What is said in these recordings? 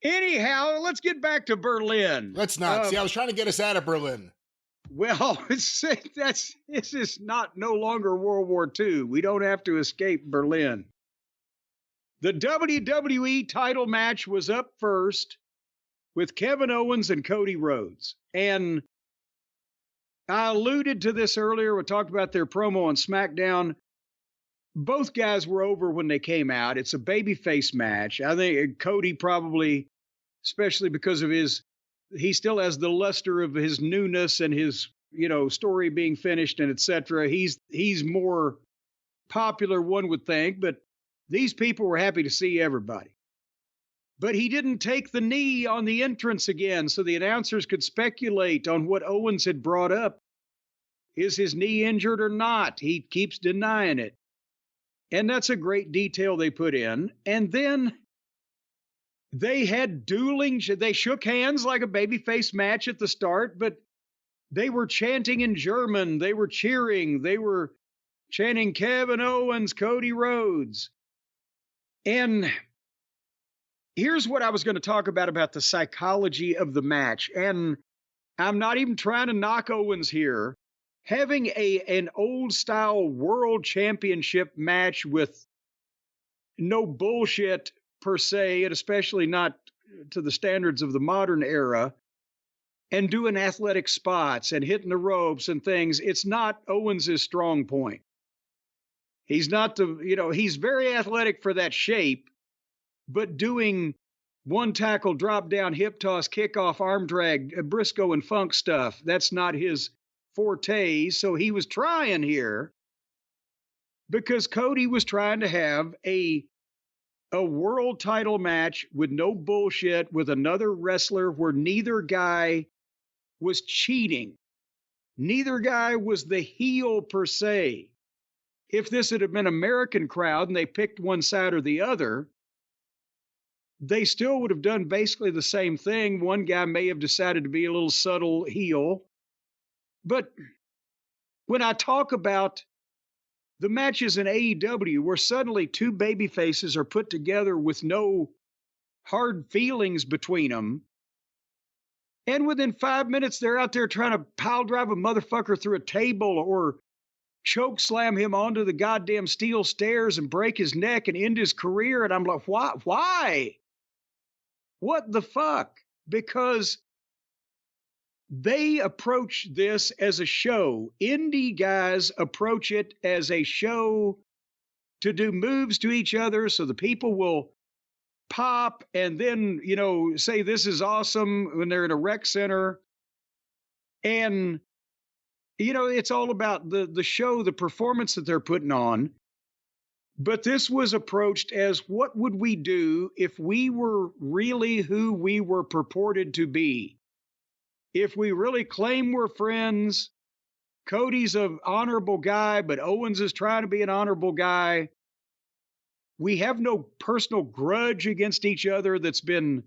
Anyhow, let's get back to Berlin. Let's not. See, I was trying to get us out of Berlin. Well, this is no longer World War II. We don't have to escape Berlin. The WWE title match was up first with Kevin Owens and Cody Rhodes. And I alluded to this earlier. We talked about their promo on SmackDown. Both guys were over when they came out. It's a babyface match. I think Cody probably, especially because of he still has the luster of his newness and his, story being finished and etc. He's more popular, one would think, but these people were happy to see everybody. But he didn't take the knee on the entrance again, so the announcers could speculate on what Owens had brought up. Is his knee injured or not? He keeps denying it. And that's a great detail they put in. And then they had dueling. They shook hands like a babyface match at the start, but they were chanting in German. They were cheering. They were chanting Kevin Owens, Cody Rhodes. And here's what I was going to talk about the psychology of the match. And I'm not even trying to knock Owens here. Having an old-style world championship match with no bullshit per se, and especially not to the standards of the modern era, and doing athletic spots and hitting the ropes and things, it's not Owens' strong point. He's not he's very athletic for that shape, but doing one tackle, drop down, hip toss, kickoff, arm drag, Briscoe and Funk stuff, that's not his forte. So he was trying here because Cody was trying to have a world title match with no bullshit with another wrestler where neither guy was cheating. Neither guy was the heel per se. If this had been an American crowd and they picked one side or the other, they still would have done basically the same thing. One guy may have decided to be a little subtle heel. But when I talk about the matches in AEW where suddenly two baby faces are put together with no hard feelings between them, and within 5 minutes they're out there trying to pile drive a motherfucker through a table or choke slam him onto the goddamn steel stairs and break his neck and end his career, and I'm like, why? What the fuck? Because they approach this as a show. Indie guys approach it as a show to do moves to each other so the people will pop and then, say this is awesome when they're in a rec center. And, it's all about the show, the performance that they're putting on. But this was approached as what would we do if we were really who we were purported to be? If we really claim we're friends, Cody's an honorable guy, but Owens is trying to be an honorable guy. We have no personal grudge against each other that's been,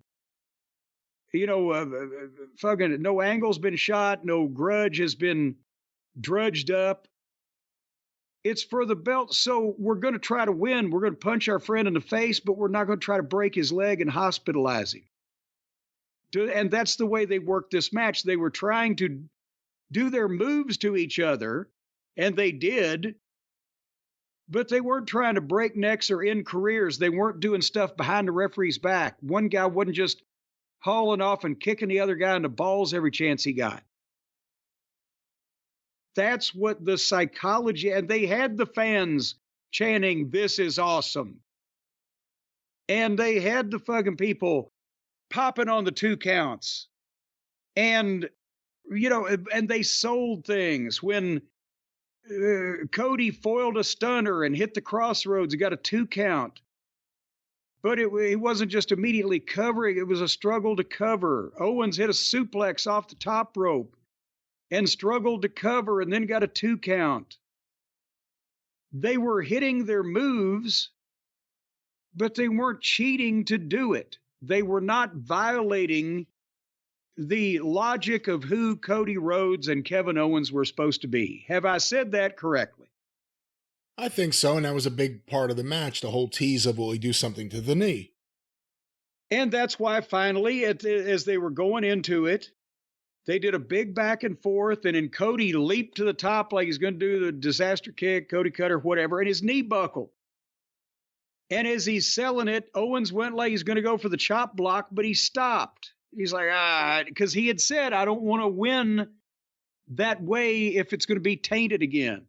fucking no angle's been shot, no grudge has been drudged up. It's for the belt, so we're going to try to win. We're going to punch our friend in the face, but we're not going to try to break his leg and hospitalize him. And that's the way they worked this match. They were trying to do their moves to each other, and they did, but they weren't trying to break necks or end careers. They weren't doing stuff behind the referee's back. One guy wasn't just hauling off and kicking the other guy in the balls every chance he got. That's what the psychology, and they had the fans chanting, "This is awesome." And they had the fucking people popping on the 2 counts. And, and they sold things. When Cody foiled a stunner and hit the crossroads, he got a 2 count. But it wasn't just immediately covering, it was a struggle to cover. Owens hit a suplex off the top rope and struggled to cover and then got a 2 count. They were hitting their moves, but they weren't cheating to do it. They were not violating the logic of who Cody Rhodes and Kevin Owens were supposed to be. Have I said that correctly? I think so, and that was a big part of the match, the whole tease of, will he do something to the knee? And that's why finally, as they were going into it, they did a big back and forth, and then Cody leaped to the top like he's going to do the disaster kick, Cody Cutter, whatever, and his knee buckled. And as he's selling it, Owens went like he's going to go for the chop block, but he stopped. He's like, because he had said, I don't want to win that way if it's going to be tainted again.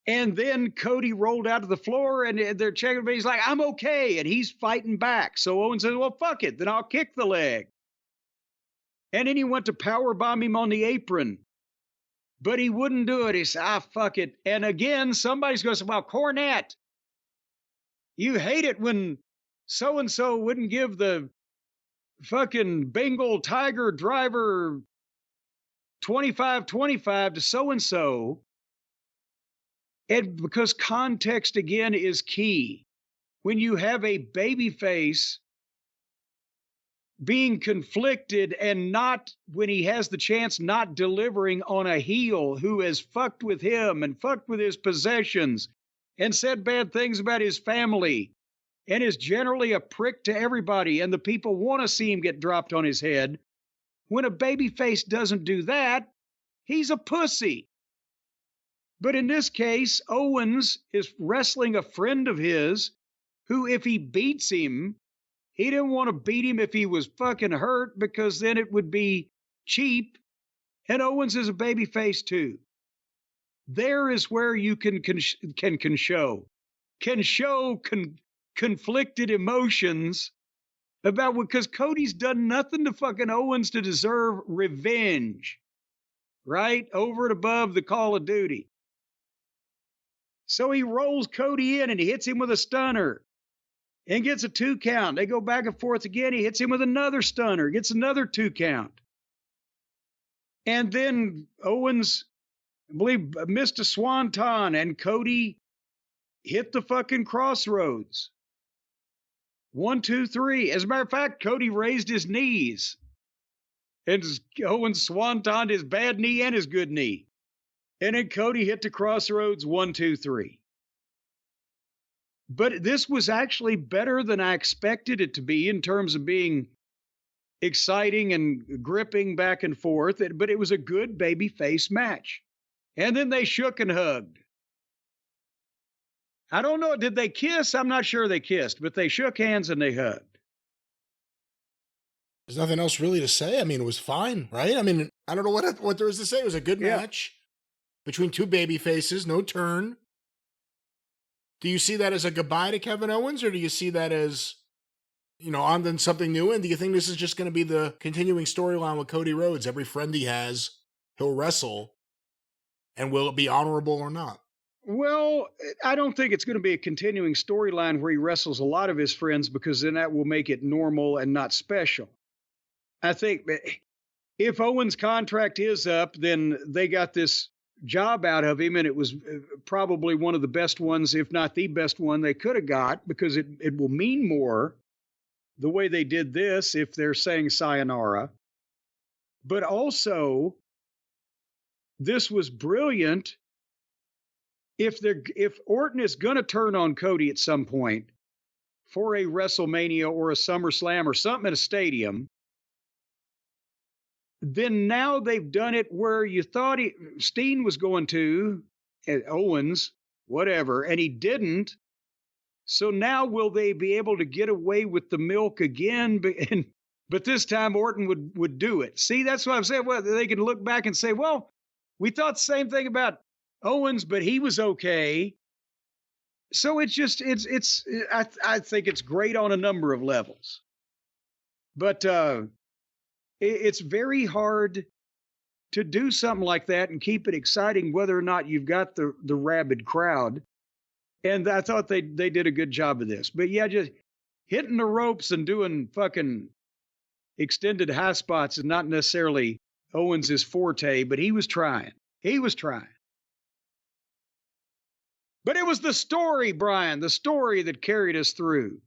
And then Cody rolled out to the floor, and they're checking, but he's like, I'm okay, and he's fighting back. So Owens says, well, fuck it, then I'll kick the leg. And then he went to powerbomb him on the apron, but he wouldn't do it. He said, fuck it. And again, somebody's going to say, well, Cornette, you hate it when so-and-so wouldn't give the fucking Bengal Tiger driver 25-25 to so-and-so. And because context, again, is key. When you have a baby face being conflicted and not, when he has the chance, not delivering on a heel who has fucked with him and fucked with his possessions and said bad things about his family and is generally a prick to everybody, and the people want to see him get dropped on his head. When a baby face doesn't do that, he's a pussy. But in this case, Owens is wrestling a friend of his who, if he beats him, he didn't want to beat him if he was fucking hurt, because then it would be cheap. And Owens is a baby face too. There is where you can show conflicted emotions about, because Cody's done nothing to fucking Owens to deserve revenge, right? Over and above the Call of Duty. So he rolls Cody in and he hits him with a stunner and gets a 2 count. They go back and forth again. He hits him with another stunner, gets another 2 count. And then Owens, I believe, missed a swanton, and Cody hit the fucking crossroads. 1, 2, 3. As a matter of fact, Cody raised his knees, and Owens swantoned his bad knee and his good knee. And then Cody hit the crossroads, 1, 2, 3. But this was actually better than I expected it to be in terms of being exciting and gripping back and forth. But it was a good babyface match. And then they shook and hugged. I don't know, did they kiss? I'm not sure they kissed, but they shook hands and they hugged. There's nothing else really to say. I mean, it was fine, right? I mean, I don't know what there was to say. It was a good match between two baby faces, no turn. Do you see that as a goodbye to Kevin Owens, or do you see that as, on to something new? And do you think this is just going to be the continuing storyline with Cody Rhodes? Every friend he has, he'll wrestle, and will it be honorable or not? Well, I don't think it's going to be a continuing storyline where he wrestles a lot of his friends, because then that will make it normal and not special. I think if Owens' contract is up, then they got this job out of him, and it was probably one of the best ones, if not the best one they could have got, because it will mean more the way they did this if they're saying sayonara. But also, this was brilliant. If Orton is going to turn on Cody at some point for a WrestleMania or a SummerSlam or something in a stadium, then now they've done it where you thought Steen was going to, Owens, whatever, and he didn't. So now will they be able to get away with the milk again? But this time Orton would do it. See, that's what I'm saying. Well, they can look back and say, well, we thought the same thing about Owens, but he was okay. So it's just, I think it's great on a number of levels. But it's very hard to do something like that and keep it exciting, whether or not you've got the rabid crowd. And I thought they did a good job of this. But yeah, just hitting the ropes and doing fucking extended high spots is not necessarily Owens' forte, but he was trying. But it was the story, Brian, the story that carried us through.